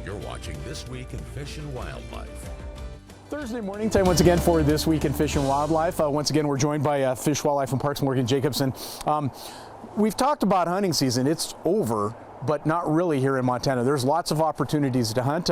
You're watching This Week in Fish and Wildlife. Thursday morning time once again for This Week in Fish and Wildlife. Once again, we're joined by Fish, Wildlife and Parks Morgan Jacobson. We've talked about hunting season. It's over, but not really here in Montana. There's lots of opportunities to hunt.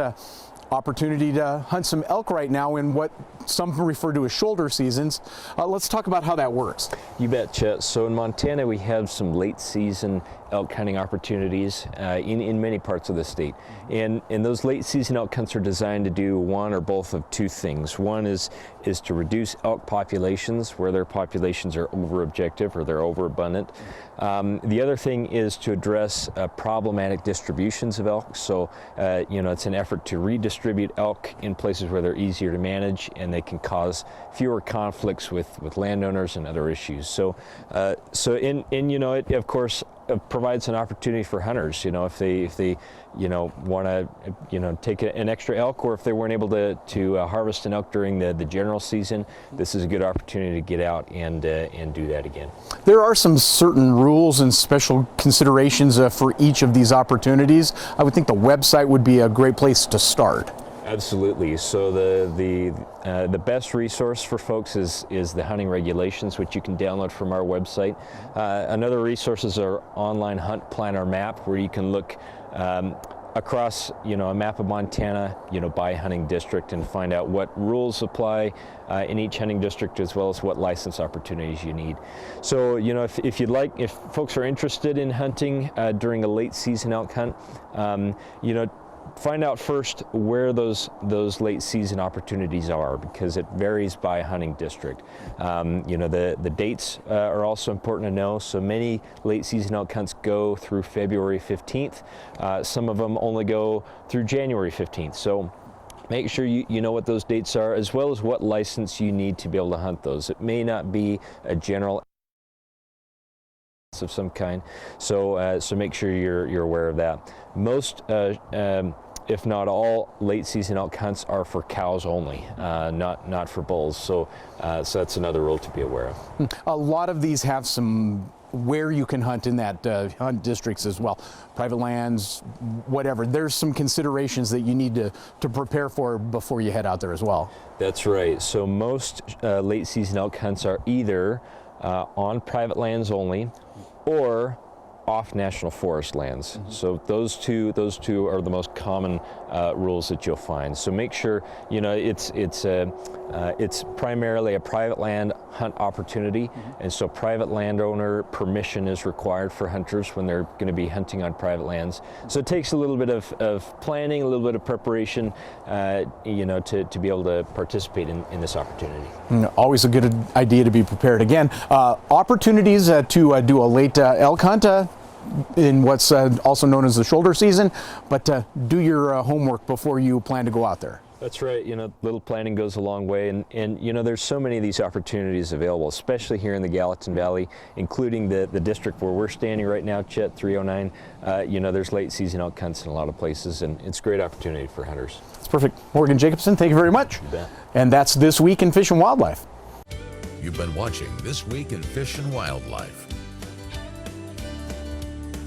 Opportunity to hunt some elk right now in what some refer to as shoulder seasons. Let's talk about how that works. You bet, Chet. So in Montana, we have some late season elk hunting opportunities in many parts of the state. And those late season elk hunts are designed to do one or both of two things. One is to reduce elk populations where their populations are over objective or they're overabundant. The other thing is to address problematic distributions of elk. So, it's an effort to redistribute elk in places where they're easier to manage and they can cause fewer conflicts with landowners and other issues. So it of course provides an opportunity for hunters, if they want to, take an extra elk, or if they weren't able to harvest an elk during the general season, this is a good opportunity to get out and do that again. There are some certain rules and special considerations for each of these opportunities. I would think the website would be a great place to start. Absolutely. So the best resource for folks is the hunting regulations, which you can download from our website. Another resource is our online hunt planner map, where you can look across a map of Montana by hunting district and find out what rules apply in each hunting district, as well as what license opportunities you need. So if folks are interested in hunting during a late season elk hunt, find out first where those late season opportunities are, because it varies by hunting district. The dates are also important to know. So many late season elk hunts go through February 15th. Some of them only go through January 15th. So make sure you know what those dates are, as well as what license you need to be able to hunt those. It may not be a general of some kind, so make sure you're aware of that. Most, if not all, late season elk hunts are for cows only, not for bulls. So that's another rule to be aware of. A lot of these have some where you can hunt in that hunt districts as well. Private lands, whatever. There's some considerations that you need to prepare for before you head out there as well. That's right. So most late season elk hunts are either on private lands only, or off national forest lands. Mm-hmm. So those two are the most common rules that you'll find. So make sure it's primarily a private land hunt opportunity, mm-hmm. and so private landowner permission is required for hunters when they're going to be hunting on private lands. So it takes a little bit of planning, a little bit of preparation, to be able to participate in this opportunity. Always a good idea to be prepared. Again, opportunities to do a late elk hunt in what's also known as the shoulder season, but do your homework before you plan to go out there. That's right. Little planning goes a long way, and there's so many of these opportunities available, especially here in the Gallatin Valley, including the district where we're standing right now, Chet 309. There's late season elk hunts in a lot of places, and it's a great opportunity for hunters. That's perfect. Morgan Jacobson, thank you very much. You bet. And that's This Week in Fish and Wildlife. You've been watching This Week in Fish and Wildlife.